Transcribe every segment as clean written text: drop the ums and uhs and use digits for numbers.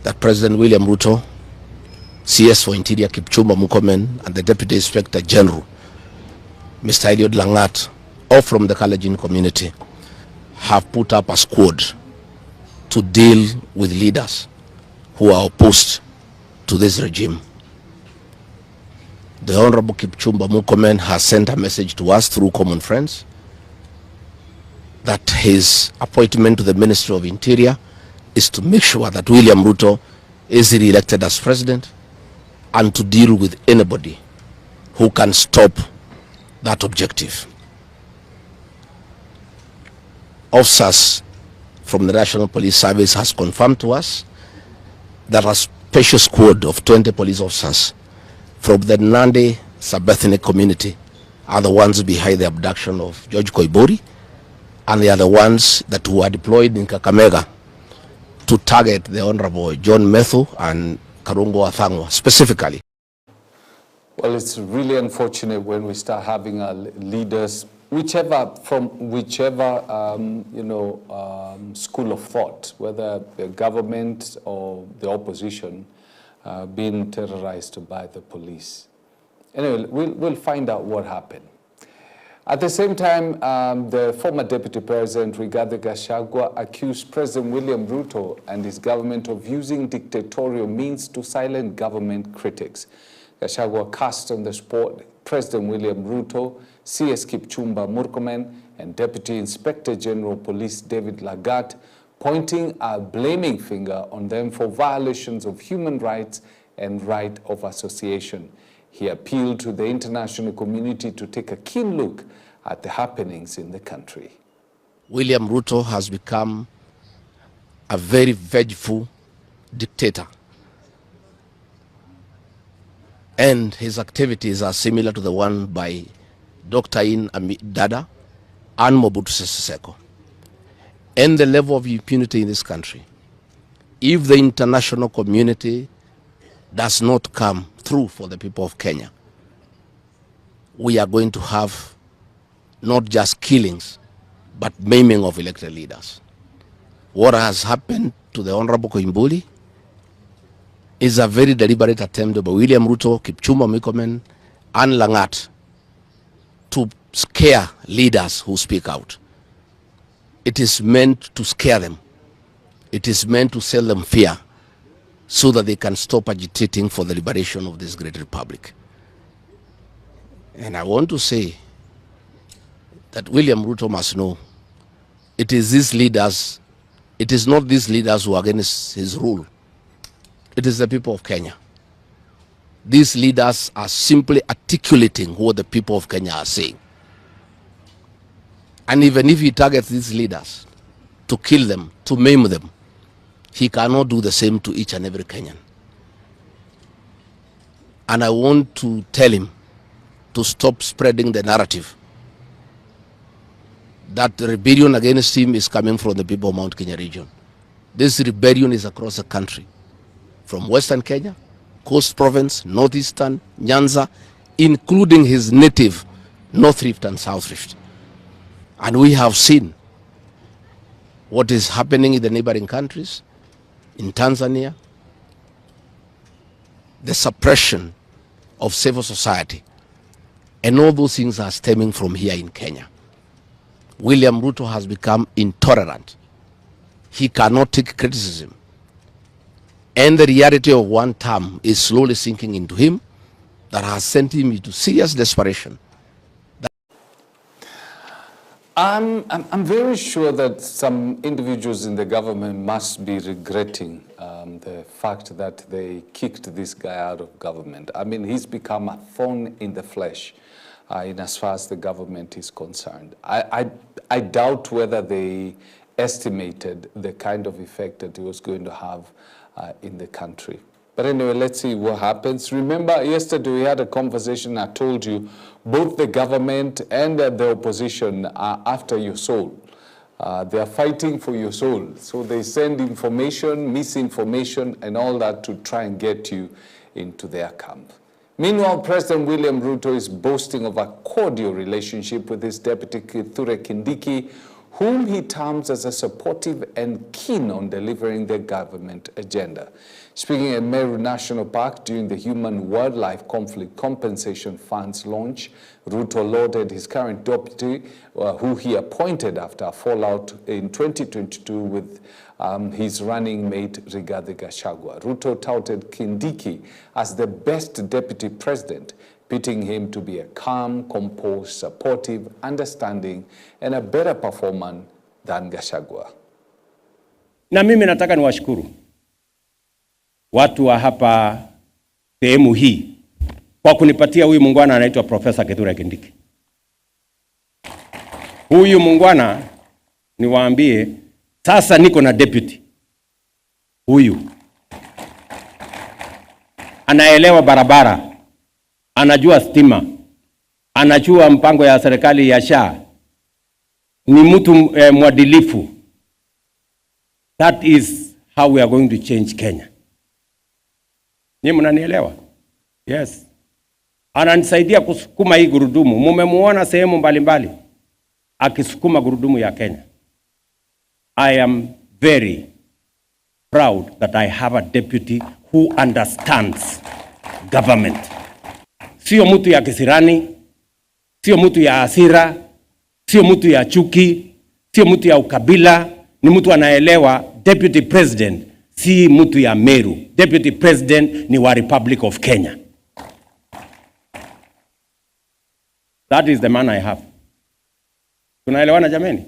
that President William Ruto, CS for Interior Kipchumba Murkomen, and the Deputy Inspector General, Mr. Eliud Langat, all from the Kalenjin community, have put up a squad to deal with leaders who are opposed to this regime. The Honorable Kipchumba Murkomen has sent a message to us through common friends that his appointment to the Ministry of Interior is to make sure that William Ruto is re-elected as president and to deal with anybody who can stop that objective. Officers from the National Police Service has confirmed to us that a special squad of 20 police officers from the Nandi sub-ethnic community are the ones behind the abduction of George Koibori, and they are the ones that were deployed in Kakamega to target the Honorable John Methu and Karungo Athangwa specifically. Well, it's really unfortunate when we start having our leaders, whichever school of thought, whether the government or the opposition, being terrorized by the police. Anyway, we'll find out what happened. At the same time, the former Deputy President Rigathi Gachagua accused President William Ruto and his government of using dictatorial means to silence government critics. Gachagua cast on the spot President William Ruto, CS Kipchumba Murkomen, and Deputy Inspector General Police David Lagat, pointing a blaming finger on them for violations of human rights and right of association. He appealed to the international community to take a keen look at the happenings in the country. William Ruto has become a very vengeful dictator, and his activities are similar to the one by Dr. Dada and Mobutu Sese Seko. And the level of impunity in this country, if the international community does not come through for the people of Kenya, we are going to have not just killings, but maiming of elected leaders. What has happened to the Honorable Koimbuli is a very deliberate attempt by William Ruto, Kipchumba Murkomen, and Langat to scare leaders who speak out. It is meant to scare them. It is meant to sell them fear so that they can stop agitating for the liberation of this great republic. And I want to say that William Ruto must know it is these leaders, it is not these leaders who are against his rule. It is the people of Kenya. These leaders are simply articulating what the people of Kenya are saying. And even if he targets these leaders to kill them, to maim them, he cannot do the same to each and every Kenyan. And I want to tell him to stop spreading the narrative that the rebellion against him is coming from the people of Mount Kenya region. This rebellion is across the country, from Western Kenya, Coast Province, Northeastern, Nyanza, including his native North Rift and South Rift. And we have seen what is happening in the neighboring countries, in Tanzania, the suppression of civil society. And all those things are stemming from here in Kenya. William Ruto has become intolerant. He cannot take criticism. And the reality of one term is slowly sinking into him that has sent him into serious desperation. I'm very sure that some individuals in the government must be regretting the fact that they kicked this guy out of government. I mean, he's become a thorn in the flesh in as far as the government is concerned. I doubt whether they estimated the kind of effect that he was going to have in the country. But anyway, let's see what happens. Remember, yesterday we had a conversation. I told you both the government and the opposition are after your soul. They are fighting for your soul. So they send information, misinformation, and all that to try and get you into their camp. Meanwhile, President William Ruto is boasting of a cordial relationship with his deputy Kithure Kindiki, whom he terms as a supportive and keen on delivering the government agenda. Speaking at Meru National Park during the Human Wildlife Conflict Compensation Fund's launch, Ruto lauded his current deputy, who he appointed after a fallout in 2022 with his running mate Rigathi Gachagua. Ruto touted Kindiki as the best deputy president, pitting him to be a calm, composed, supportive, understanding, and a better performer than Gachagua. Na mimi nataka niwashukuru watu wa hapa sehemu hii kwa kunipatia huyu muungwana anaitwa Profesa Kithure Kindiki. Huyu muungwana niwaambie sasa niko na deputy. Huyu anaelewa barabara, anajua stima, anajua mpango ya serikali ya SHA, ni mtu mwadilifu. That is how we are going to change Kenya. Ni mnanielewa? Yes. Ananisaidia kusukuma hii gurudumu. Mumemuona sehemu mbalimbali akisukuma gurudumu ya Kenya. I am very proud that I have a deputy who understands government. Sio mtu ya kisirani, sio mtu ya hasira, sio mtu ya chuki, sio mtu ya ukabila, ni mtu anaelewa deputy president si mtu ya Meru. Deputy president ni wa Republic of Kenya. That is the man I have. Tunaelewana jameni?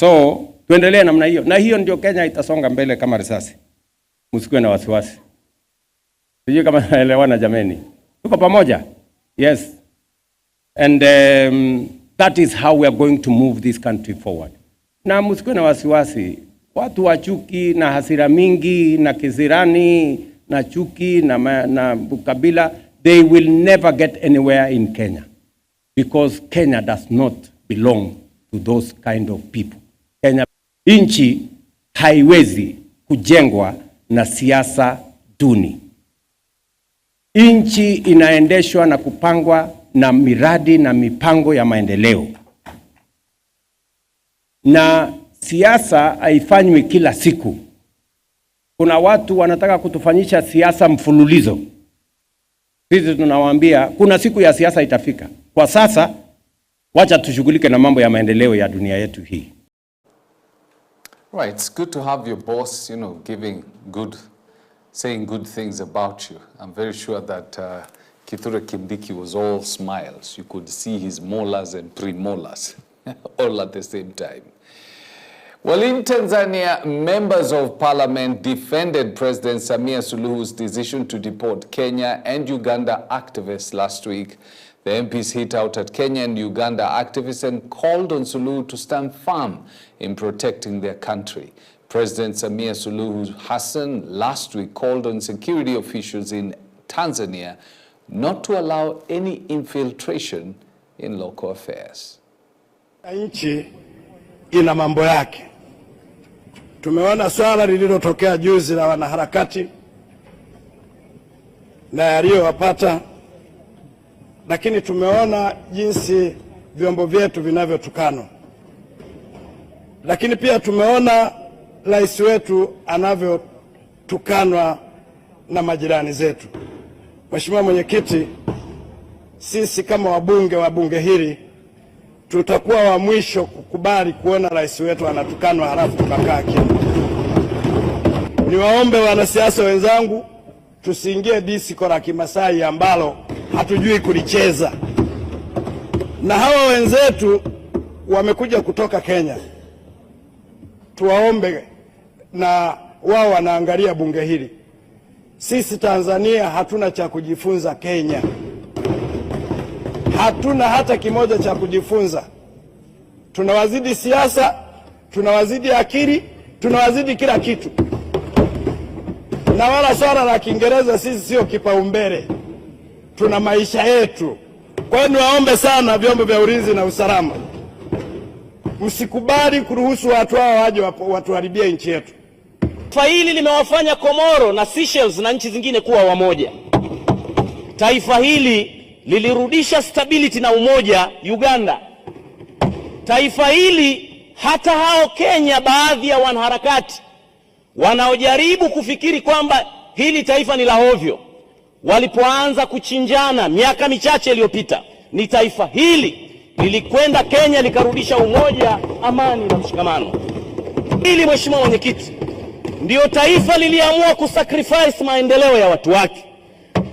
So, tuendelee namna hiyo. Na hiyo ndio Kenya itasonga mbele kama risasi. Msikuwe na wasiwasi. Sijui kama tunaelewana jameni. Tuko pamoja? Yes. And that is how we are going to move this country forward. Na msikuwe na wasiwasi. Watu wa chuki na hasira mingi na kizirani na chuki na ukabila, they will never get anywhere in Kenya. Because Kenya does not belong to those kind of people. Kenya, inchi haiwezi kujengwa na siasa duni. Inchi inaendeshwa na kupangwa na miradi na mipango ya maendeleo. Na siasa haifanywi kila siku. Kuna watu wanataka kutufanyisha siasa mfululizo. Sisi tunawaambia kuna siku ya siasa itafika. Kwa sasa wacha tushughulike na mambo ya maendeleo ya dunia yetu hii. Right, it's good to have your boss, saying good things about you. I'm very sure that Kithure Kindiki was all smiles. You could see his molars and premolars all at the same time. Well, in Tanzania, members of parliament defended President Samia Suluhu's decision to deport Kenya and Uganda activists last week. The MPs hit out at Kenya and Uganda activists and called on Suluhu to stand firm in protecting their country. President Samia Suluhu Hassan last week called on security officials in Tanzania not to allow any infiltration in local affairs. Nchi ina mambo yake. Tumeona swala lililotokea juzi la wanaharakati na yaliyowapata, lakini tumeona jinsi vyombo vyetu vinavyotukanwa. Lakini pia tumeona rais wetu anavyotukanwa na majirani zetu. Mheshimiwa Mwenyekiti, sisi kama wabunge wa bunge hili tutakuwa wa mwisho kukubali kuona rais wetu anatukanwa halafu tukakaa kimya. Niwaombe wanasiasa wenzangu tusiingie disiko la Kimasai ambalo hatujui kulicheza. Na hawa wenzetu wamekuja kutoka Kenya. Tuwaombe, na wao wanaangalia bunge hili. Sisi Tanzania hatuna cha kujifunza Kenya. Hatuna hata kimoja cha kujifunza. Tunawazidi siasa, tunawazidi akili, tunawazidi kila kitu. Na wala swala la Kiingereza sisi sio kipaumbele. Tuna maisha yetu. Kwa hiyo niwaombe sana vyombo vya ulinzi na usalama, msikubali kuruhusu watu hao waje watuharibia nchi yetu. Taifa hili limewafanya Komoro na Seychelles na nchi zingine kuwa wamoja. Taifa hili lilirudisha stability na umoja Uganda. Taifa hili Hata hao Kenya, baadhi ya wanaharakati wanaojaribu kufikiri kwamba hili taifa ni la hovyo, walipoanza kuchinjana miaka michache iliyopita, ni taifa hili lilikwenda Kenya likarudisha umoja, amani na mshikamano. Hili, Mheshimiwa Mwenyekiti, ndio taifa liliamua kusacrifice maendeleo ya watu wake.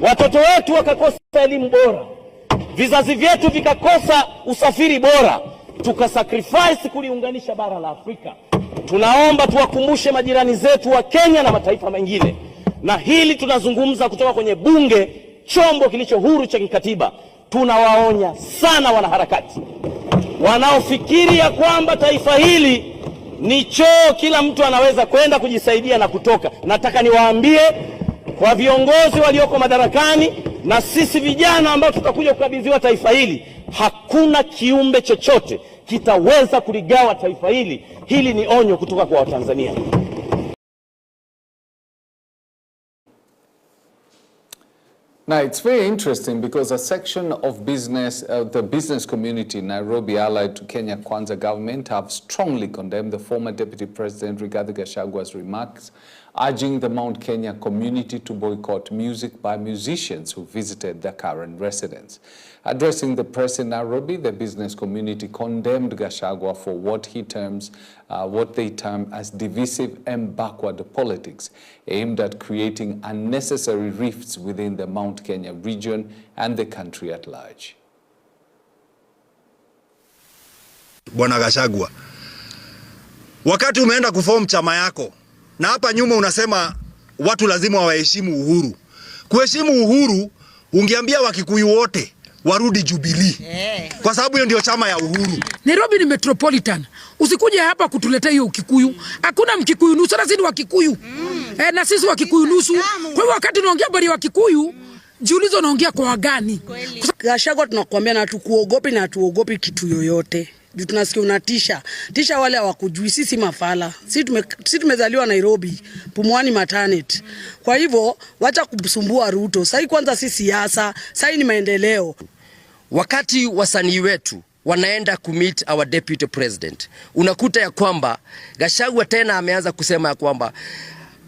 Watoto wetu wakakosa elimu bora, vizazi vyetu vikakosa usafiri bora, tukasacrifice kuliunganisha bara la Afrika. Tunaomba tuwakumbushe majirani zetu wa Kenya na mataifa mengine, na hili tunazungumza kutoka kwenye bunge, chombo kilicho huru cha kikatiba. Tunawaonya sana wanaharakati wanaofikiri ya kwamba taifa hili ni choo, kila mtu anaweza kwenda kujisaidia na kutoka. Nataka niwaambie kwa viongozi walioko madarakani na sisi vijana ambao tutakuja kukabidhiwa taifa hili, hakuna kiumbe chochote kitaweza kuligawa taifa hili. Hili ni onyo kutoka kwa Watanzania. Now, it's very interesting because a section of the business community in Nairobi, allied to Kenya Kwanza government, have strongly condemned the former Deputy President Rigathi Gachagua's remarks, urging the Mount Kenya community to boycott music by musicians who visited their current residence. Addressing the press in Nairobi, the business community condemned Gachagua for what they term as divisive and backward politics, aimed at creating unnecessary rifts within the Mount Kenya region and the country at large. Bwana Gachagua, wakati umeenda kuform chama yako, na hapa nyuma unasema watu lazima waheshimu uhuru. Kuheshimu uhuru, ungeambia Wakikuyu wote warudi Jubilee. Kwa sababu hiyo ndio chama ya uhuru. Nairobi ni metropolitan. Usikuje hapa kutuletea hiyo Kikuyu. Hakuna Mkikuyu nusu, sisi ni Wakikuyu. Na sisi Wakikuyu nusu. Kwa hiyo wakati tunaongea bali Wakikuyu, jiulize unaongea kwa wagani. Gachagua, tunakuambia na tukuogopi na tuogopi kitu yoyote. Juu tunasikia unatisha. Tisha wale hawakujui, sisi mafala. Sisi tumezaliwa Nairobi, Pumwani maternity. Kwa hivyo wacha kusumbua Ruto. Sasa kwanza si siasa, sasa ni maendeleo. Wakati wasanii wetu wanaenda kumeet our deputy president, unakuta ya kwamba Gachagua tena ameanza kusema ya kwamba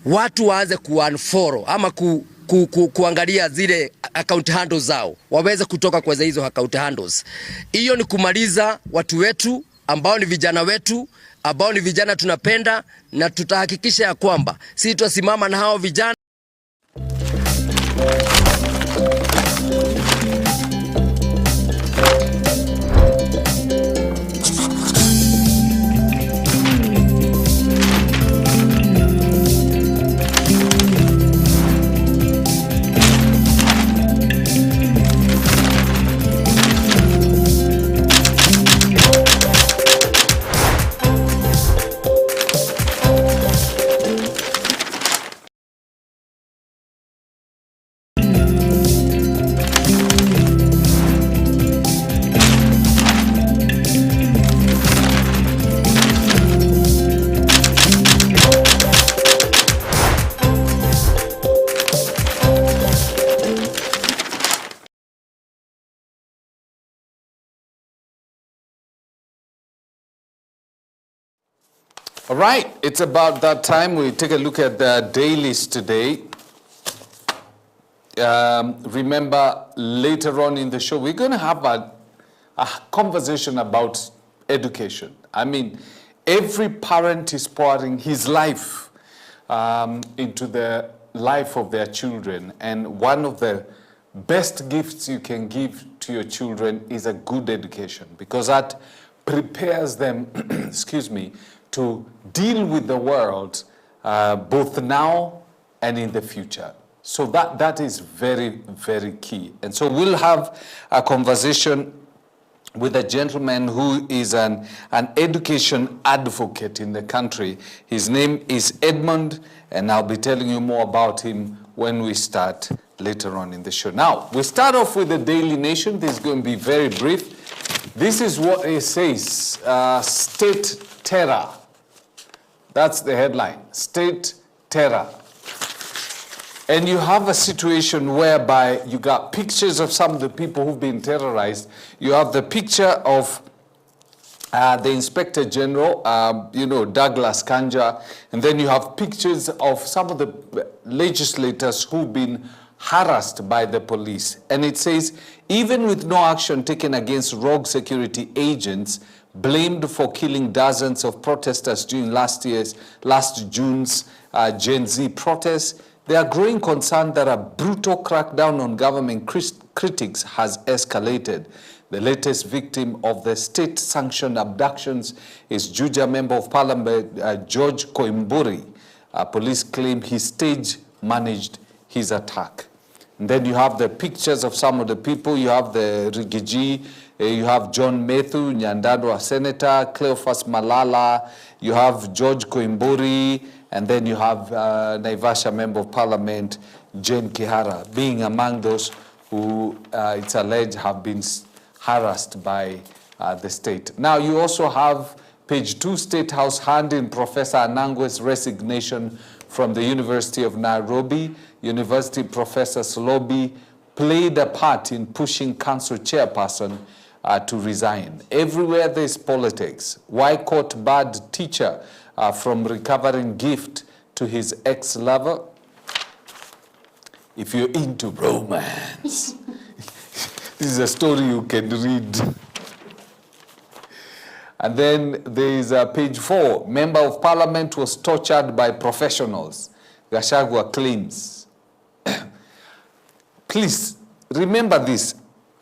watu waanze kuunfollow ama kuangalia zile account handles zao, waweze kutoka kwa hizo account handles. Hiyo ni kumaliza watu wetu ambao ni vijana wetu, ambao ni vijana tunapenda, na tutahakikisha ya kwamba sisi tutasimama na hao vijana. All right, it's about that time we take a look at the dailies today. Remember, later on in the show, we're going to have a conversation about education. I mean, every parent is pouring his life into the life of their children. And one of the best gifts you can give to your children is a good education, because that prepares them, excuse me, to deal with the world both now and in the future. So that is very, very key. And so we'll have a conversation with a gentleman who is an education advocate in the country. His name is Edmund, and I'll be telling you more about him when we start later on in the show. Now, we start off with the Daily Nation. This is going to be very brief. This is what it says, state terror. That's the headline, state terror. And you have a situation whereby you got pictures of some of the people who've been terrorized. You have the picture of the Inspector General, Douglas Kanja, and then you have pictures of some of the legislators who've been harassed by the police. And it says, even with no action taken against rogue security agents blamed for killing dozens of protesters during last June's Gen Z protests, there are growing concern that a brutal crackdown on government critics has escalated. The latest victim of the state-sanctioned abductions is Juja Member of Parliament George Koimburi. Police claim he stage-managed his attack. And then you have the pictures of some of the people. You have the Rigiji, you have John Methu, Nyandarua Senator, Cleophas Malala, you have George Koimburi, and then you have Naivasha Member of Parliament Jane Kihara, being among those who it's alleged have been harassed by the state. Now you also have page 2, State House handing Professor Anangwe's resignation from the University of Nairobi. University Professor's lobby played a part in pushing council chairperson to resign. Everywhere there's politics. Why court barred teacher from recovering gift to his ex-lover? If you're into romance, this is a story you can read. And then there is page 4. Member of Parliament was tortured by professionals. Gachagua claims. Please remember this.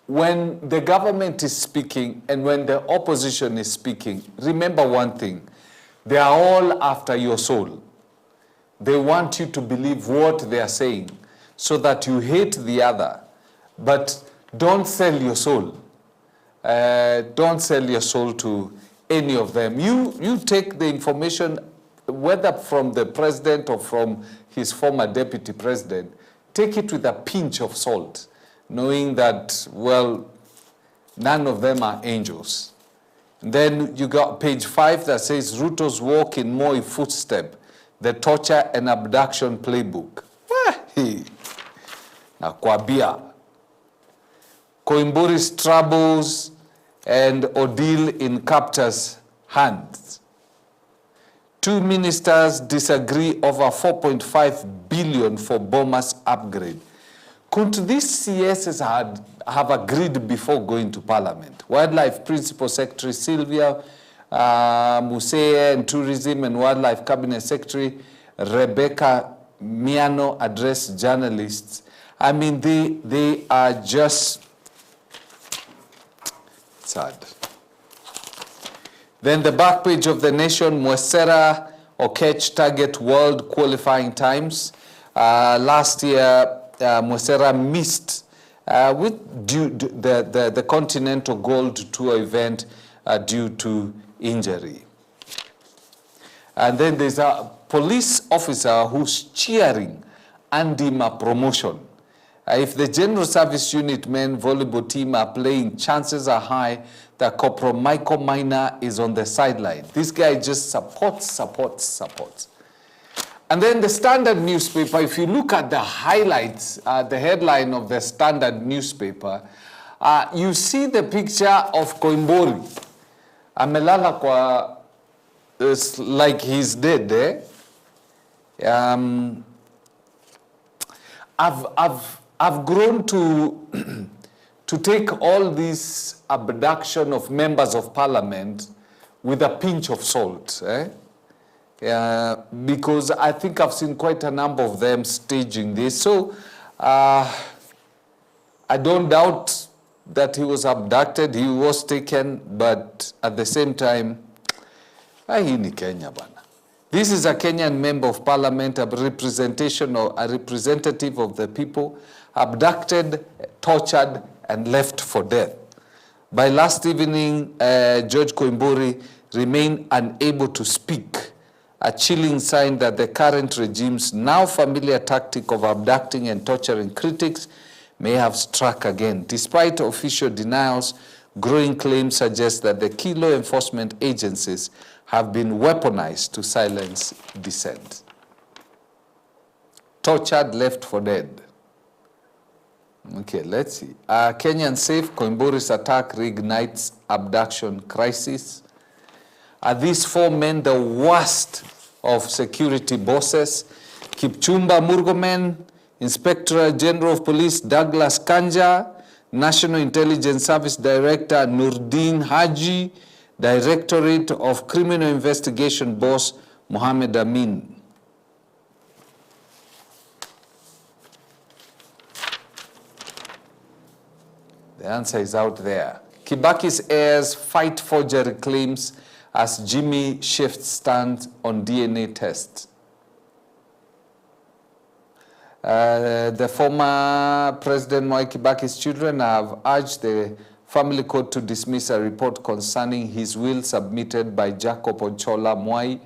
When the government is speaking and when the opposition is speaking, remember one thing. They are all after your soul. They want you to believe what they are saying so that you hate the other. But don't sell your soul. Don't sell your soul to any of them. You take the information, whether from the president or from his former deputy president, take it with a pinch of salt, knowing that, well, none of them are angels. And then you got page 5 that says Ruto's walk in Moi footstep, the torture and abduction playbook. Nakwambia. Koimburi's troubles and ordeal in captor's hands. 2 ministers disagree over 4.5 billion for Bomas upgrade. Couldn't these CSs have agreed before going to Parliament? Wildlife Principal Secretary Sylvia Museye and Tourism and Wildlife Cabinet Secretary Rebecca Miano addressed journalists. I mean, they are just sad. Then the back page of the Nation, Mwesera Okech target world qualifying times. Last year, Mwesera missed the Continental Gold Tour event due to injury. And then there's a police officer who's cheering Andima promotion. If the General Service Unit men volleyball team are playing, chances are high that Corporal Michael Minor is on the sideline. This guy just supports. And then the Standard newspaper, if you look at the highlights, the headline of the Standard newspaper, you see the picture of Koimburi. Amelala kwa, it's like he's dead, eh? I've grown to take all this abduction of members of parliament with a pinch of salt, because I think I've seen quite a number of them staging this. So I don't doubt that he was abducted, he was taken, but at the same time, hii ni Kenya bana. This is a Kenyan member of parliament, a representative of the people, abducted, tortured, and left for death. By last evening, George Koimburi remained unable to speak, a chilling sign that the current regime's now familiar tactic of abducting and torturing critics may have struck again. Despite official denials, growing claims suggest that the key law enforcement agencies have been weaponized to silence dissent. Tortured, left for dead. Okay, let's see. Kenyan safe, Koimburi's attack reignites abduction crisis. Are these 4 men the worst of security bosses? Kipchumba Murkomen, Inspector General of Police Douglas Kanja, National Intelligence Service Director Nurdin Haji, Directorate of Criminal Investigation Boss Mohammed Amin. The answer is out there. Kibaki's heirs fight forgery claims as Jimmy shifts stand on DNA test. The former President Mwai Kibaki's children have urged the family court to dismiss a report concerning his will submitted by Jacob Ochola Mwai,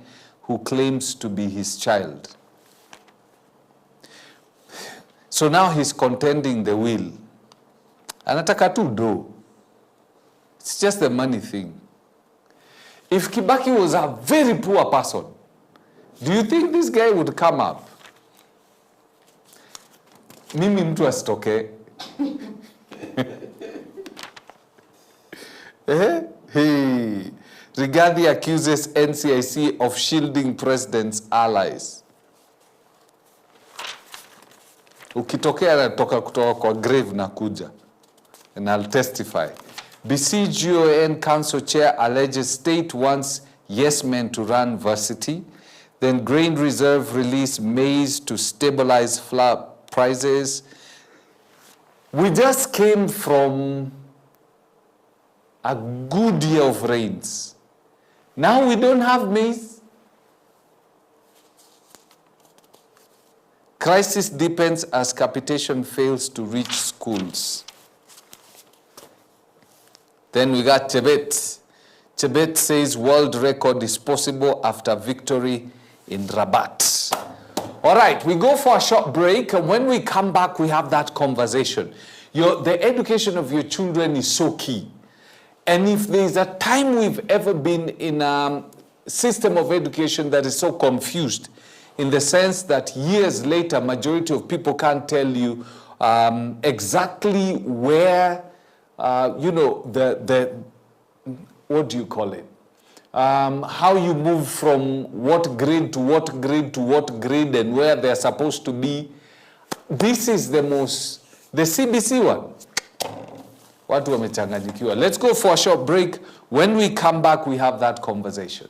who claims to be his child. So now he's contending the will. Anataka tu do. It's just the money thing. If Kibaki was a very poor person, do you think this guy would come up? Mimi mtu asitoke. Hey. Rigathi accuses NCIC of shielding president's allies. Ukitokea natoka kutoka kwa grave na kuja. And I'll testify. BCGON Council Chair alleges state wants yes men to run varsity. Then grain reserve release maize to stabilize flour prices. We just came from a good year of rains. Now we don't have maize. Crisis deepens as capitation fails to reach schools. Then we got Tibet. Tibet says world record is possible after victory in Rabat. All right, we go for a short break, and when we come back, we have that conversation. The education of your children is so key. And if there's a time we've ever been in a system of education that is so confused, in the sense that years later, majority of people can't tell you exactly where, what do you call it? How you move from what grade to what grade to what grade and where they're supposed to be. This is the CBC one. Watu wamechanganyikiwa. Let's go for a short break. When we come back, we have that conversation.